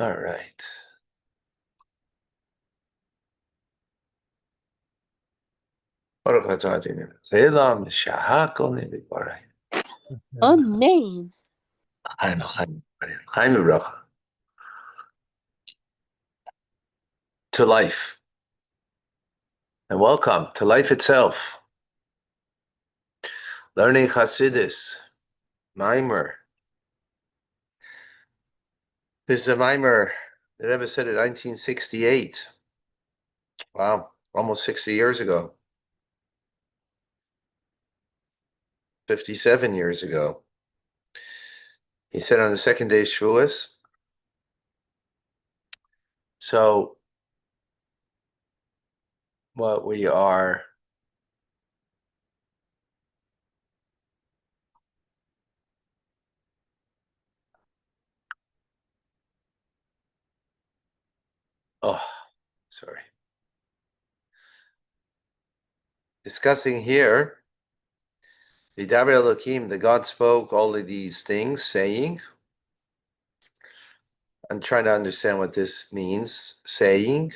All right. Amen. To life. And welcome to life itself. Learning Chassidus. Mimer. This is a mimer that Rebbe said in 1968. Wow, almost 60 years ago. 57 years ago. He said on the second day of Shavuos. So, what we are discussing here, Vidaber Elohim, the God spoke all of these things, saying, I'm trying to understand what this means, saying.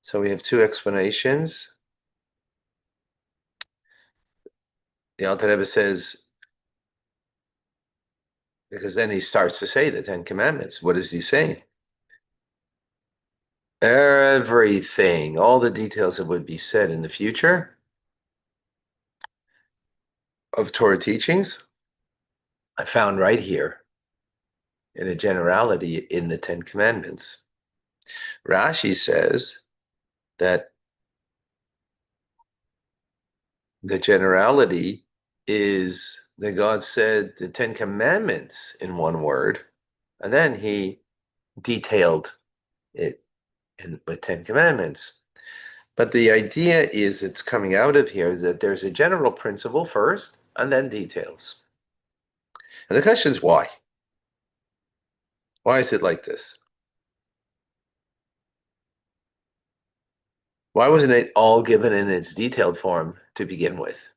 So we have two explanations. The Alter Rebbe says, because then he starts to say the Ten Commandments. What is he saying? Everything, all the details that would be said in the future of Torah teachings, I found right here in a generality in the Ten Commandments. Rashi says that the generality is that God said the Ten Commandments in one word, and then he detailed it with 10 Commandments. But the idea is it's coming out of here is that there's a general principle first, and then details. And the question is why? Why is it like this? Why wasn't it all given in its detailed form to begin with?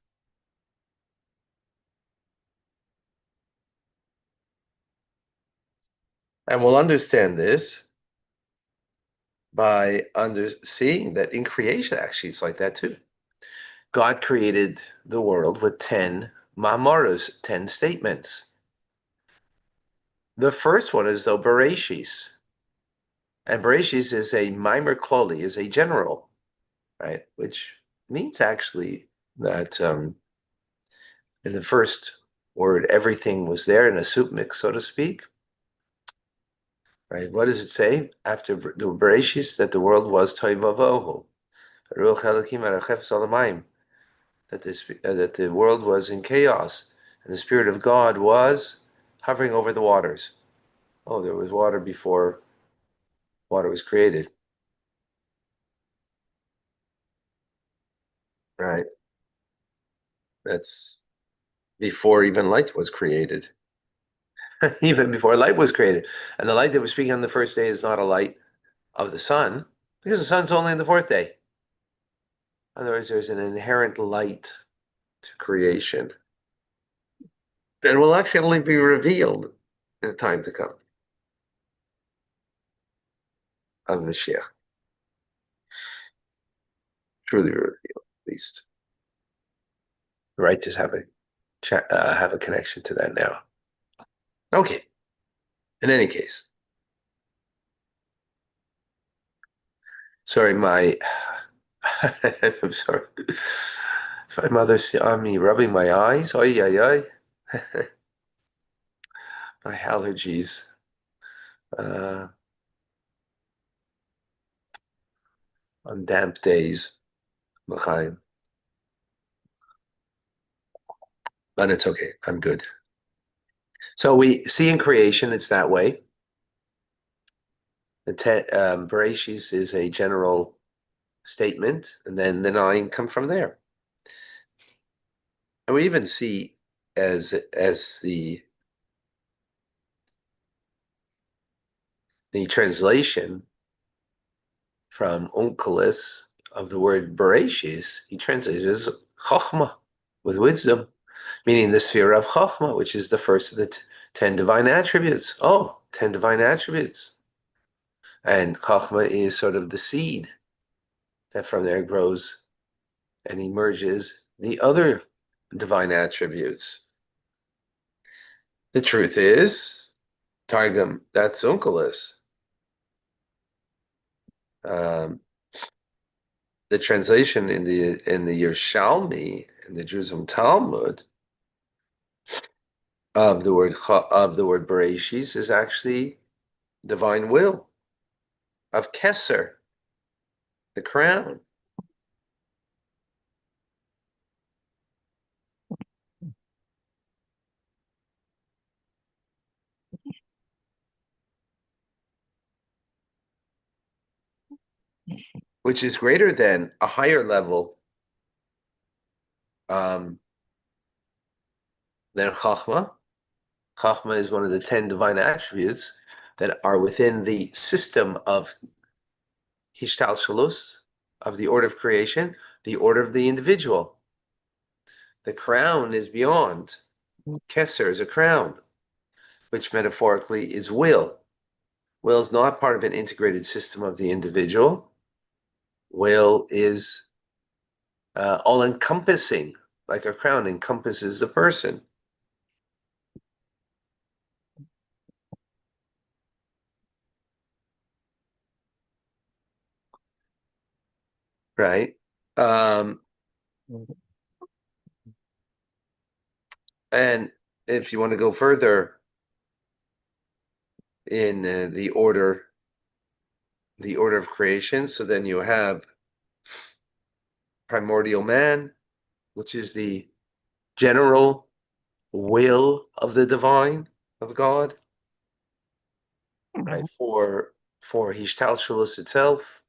And we'll understand this by seeing that in creation, actually, it's like that too. God created the world with 10 ma'amaros, 10 statements. The first one is though Bereshis. And Bereshis is a mimer kloli, is a general, right? Which means actually that in the first word, everything was there in a soup mix, so to speak. Right? What does it say after the Bereshis? That the world was toivavohu. That the world was in chaos, and the Spirit of God was hovering over the waters. Oh, there was water before water was created. Right. That's before even light was created. Even before light was created. And the light that we're speaking on the first day is not a light of the sun, because the sun's only on the fourth day. In other words, there's an inherent light to creation that will actually be revealed in the time to come of Mashiach. Truly revealed, at least. Right? Just have a connection to that now. Okay. In any case. Sorry, I'm sorry. My mother saw me rubbing my eyes. Oy, oy, oy. My allergies. On damp days. L'chaim. But it's okay. I'm good. So we see in creation, it's that way. The Bereshis is a general statement, and then the 9 come from there. And we even see as the translation from Onkelos of the word Bereshis, he translated it as Chochmah, with wisdom, meaning the sphere of Chochmah, which is the first of the 10 divine attributes. Oh, 10 divine attributes. And Chachma is sort of the seed that from there grows and emerges the other divine attributes. The truth is, Targum, that's Onkelos. The translation in the Yerushalmi, in the Jerusalem Talmud, of the word Bereshis is actually divine will, of Keser, the crown. Which is greater than a higher level than Chachma. Chachma is one of the 10 divine attributes that are within the system of Hishtalshalus, of the order of creation, the order of the individual. The crown is beyond. Keser is a crown, which metaphorically is will. Will is not part of an integrated system of the individual. Will is all-encompassing, like a crown encompasses the person. Right? And if you want to go further in the order of creation, so then you have primordial man, which is the general will of the divine, of God, right? For Hishtalshalus itself,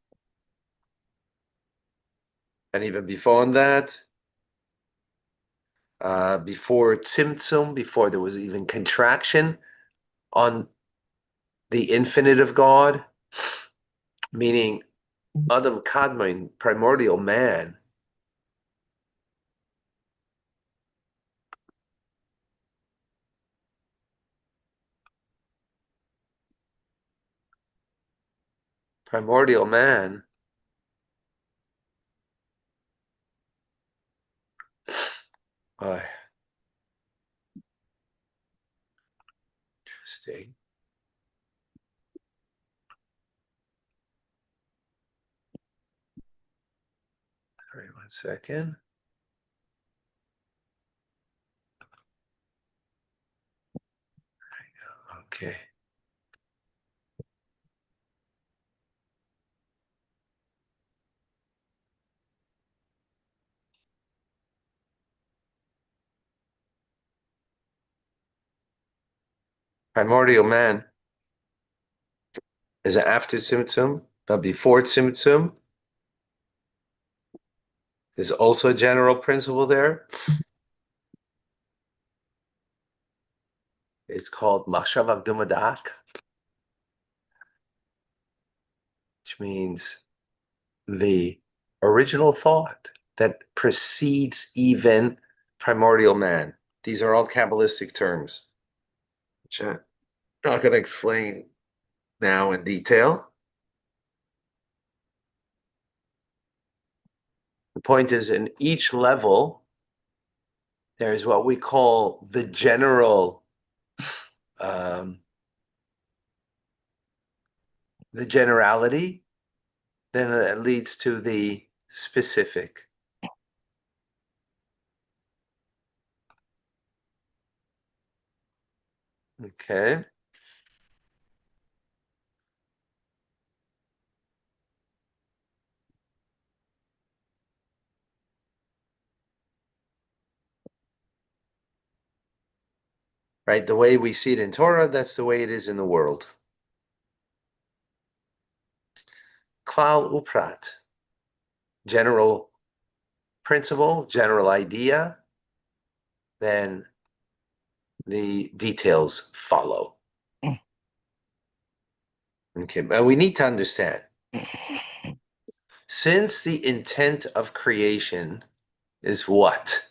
and even beyond that, before Tzimtzum, before there was even contraction on the infinite of God, meaning Adam Kadmon, primordial man, primordial man, interesting. All right, 1 second. Okay. Primordial man is after Tzimtzum, but before Tzimtzum, there's also a general principle there. It's called Machshav Akduma, which means the original thought that precedes even primordial man. These are all Kabbalistic terms, which I'm not going to explain now in detail. The point is, in each level, there is what we call the general, the generality, then it leads to the specific. Okay. Right, the way we see it in Torah, that's the way it is in the world. Klal uprat, general principle, general idea, then the details follow. Okay, but we need to understand, since the intent of creation is what?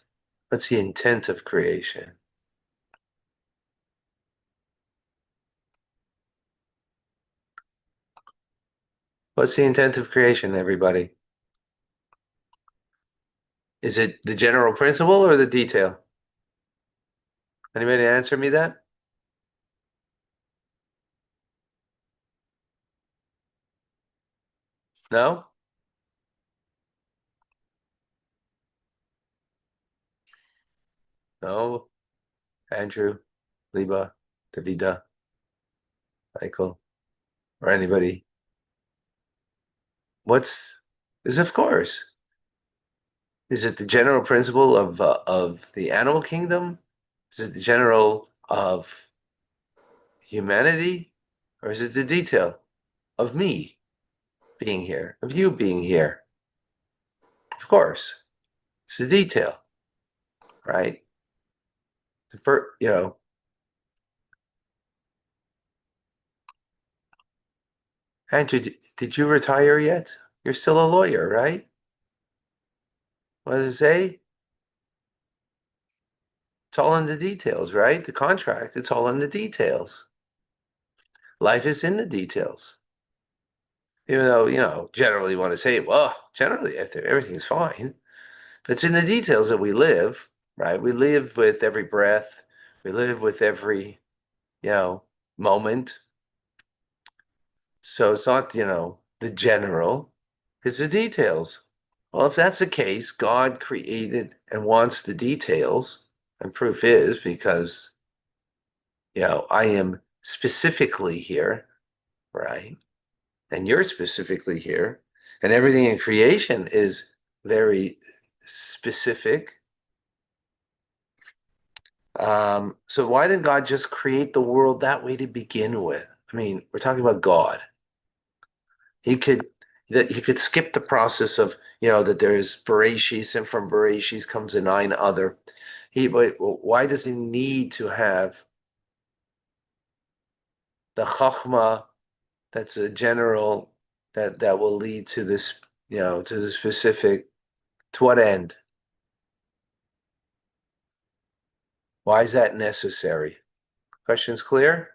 What's the intent of creation? What's the intent of creation, everybody? Is it the general principle or the detail? Anybody answer me that? No? No? Andrew, Liba, Davida, Michael, or anybody? What's is of course. Is it the general principle of the animal kingdom? Is it the general of humanity? Or is it the detail of me being here, of you being here? Of course, it's the detail, right? For, Andrew, did you retire yet? You're still a lawyer, right? What does it say? It's all in the details, right? The contract, it's all in the details. Life is in the details. Even though, generally you want to say, well, generally everything's fine. But it's in the details that we live, right? We live with every breath. We live with every, moment. So it's not, the general, it's the details. Well, if that's the case, God created and wants the details, and proof is because, I am specifically here, right? And you're specifically here, and everything in creation is very specific. So why didn't God just create the world that way to begin with? I mean, we're talking about God. He could he could skip the process of, that there's Bereshis, and from Bereshis comes a nine other. Why does he need to have the Chachma that's a general that will lead to this, to the specific, to what end? Why is that necessary? Questions clear?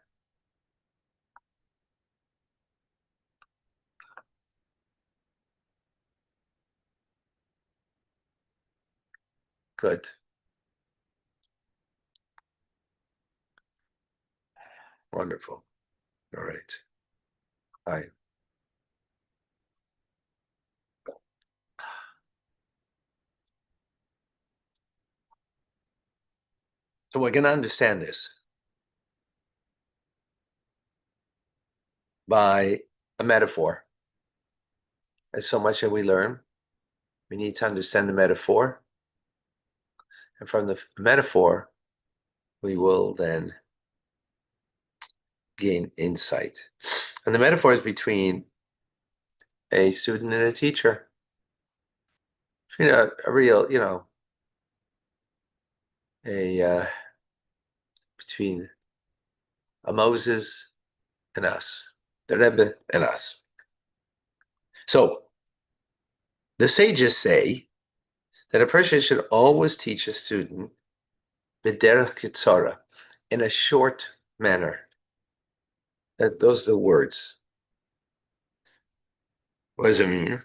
Good. Wonderful. All right. Hi. So we're going to understand this by a metaphor. There's so much that we learn. We need to understand the metaphor. And from the metaphor, we will then gain insight. And the metaphor is between a student and a teacher. A real, a between a Moses and us, the Rebbe and us. So the sages say that a person should always teach a student b'derech kitzara, in a short manner. Those are the words. What does it mean?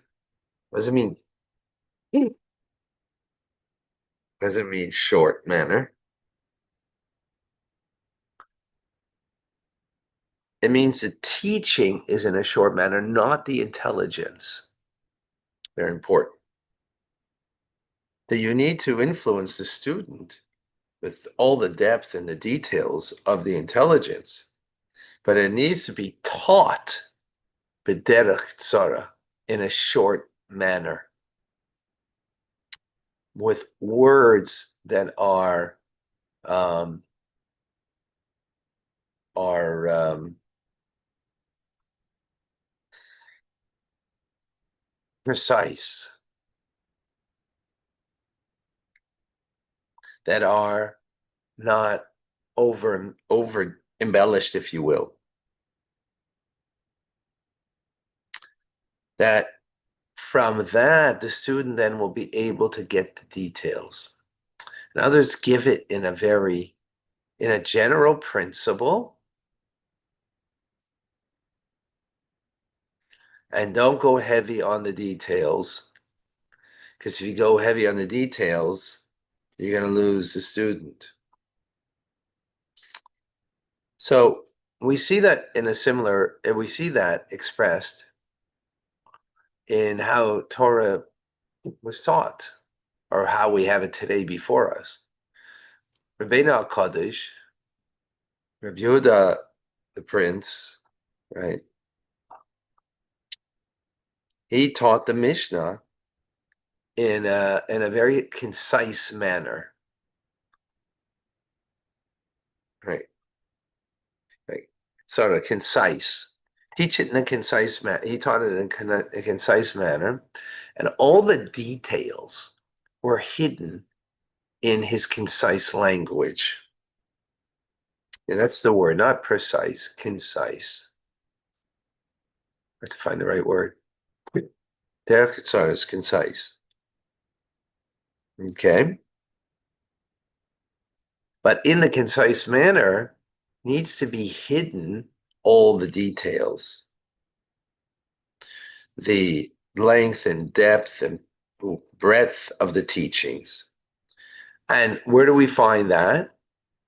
What does it mean? What does it mean short manner? It means the teaching is in a short manner, not the intelligence. Very important. That you need to influence the student with all the depth and the details of the intelligence, but it needs to be taught b'derech tzara, in a short manner, with words that um, are precise, that are not over embellished, if you will. That from that, the student then will be able to get the details. And others give it in a general principle, And don't go heavy on the details, because if you go heavy on the details, you're going to lose the student. So we see that we see that expressed in how Torah was taught, or how we have it today before us. Rabbeinu HaKadosh, Rabbi Yehuda, the prince, right? He taught the Mishnah in a very concise manner, right? Right. Sort of concise. Teach it in a concise manner. He taught it in a concise manner, and all the details were hidden in his concise language. And that's the word, not precise, concise. I have to find the right word. Derech Tzar is concise. Okay? But in the concise manner, needs to be hidden all the details. The length and depth and breadth of the teachings. And where do we find that?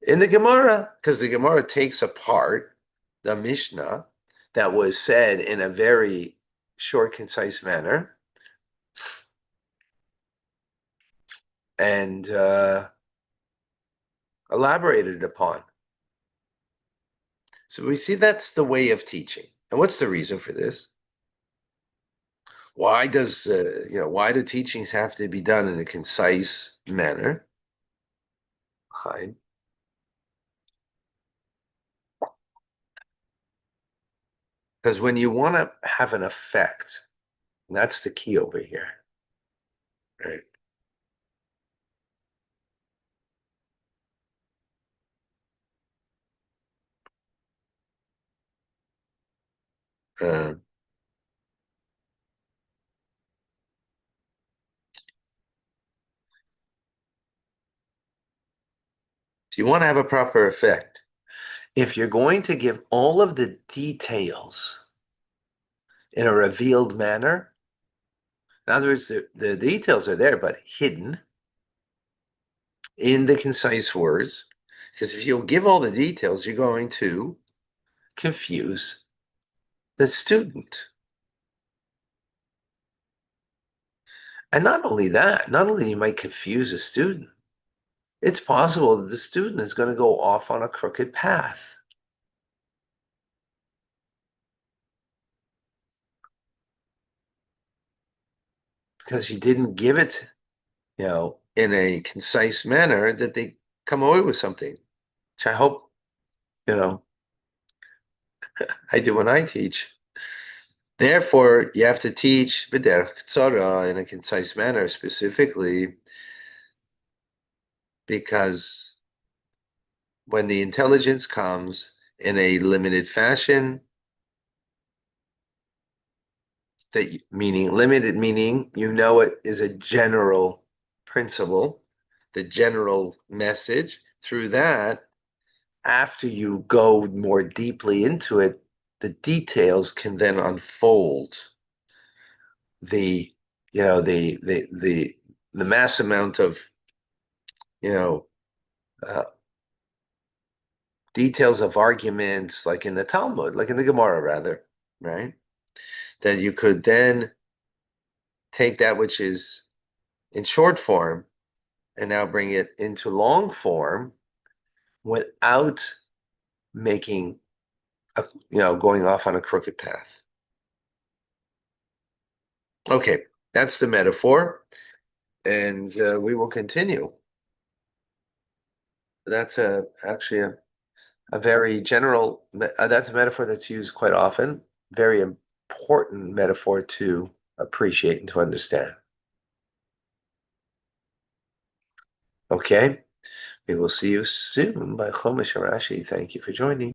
In the Gemara, because the Gemara takes apart the Mishnah that was said in a very short, concise manner and elaborated upon. So we see that's the way of teaching. And what's the reason for this? Why does why do teachings have to be done in a concise manner? Fine. Because when you want to have an effect, and that's the key over here, right? Uh, if you want to have a proper effect, if you're going to give all of the details in a revealed manner, in other words, the details are there, but hidden in the concise words, because if you'll give all the details, you're going to confuse the student. And not only that, not only you might confuse a student, it's possible that the student is going to go off on a crooked path. Because you didn't give it, in a concise manner that they come away with something, which I hope, I do when I teach. Therefore, you have to teach b'derech tzara in a concise manner, specifically because when the intelligence comes in a limited fashion, limited meaning, it is a general principle, the general message. Through that, after you go more deeply into it, the details can then unfold the mass amount of details of arguments, like in the Talmud, like in the Gemara, rather, right? That you could then take that which is in short form and now bring it into long form without making going off on a crooked path. Okay, that's the metaphor, and we will continue. That's actually a very general, that's a metaphor that's used quite often, very important metaphor to appreciate and to understand. Okay, we will see you soon by Chumash and Rashi. Thank you for joining.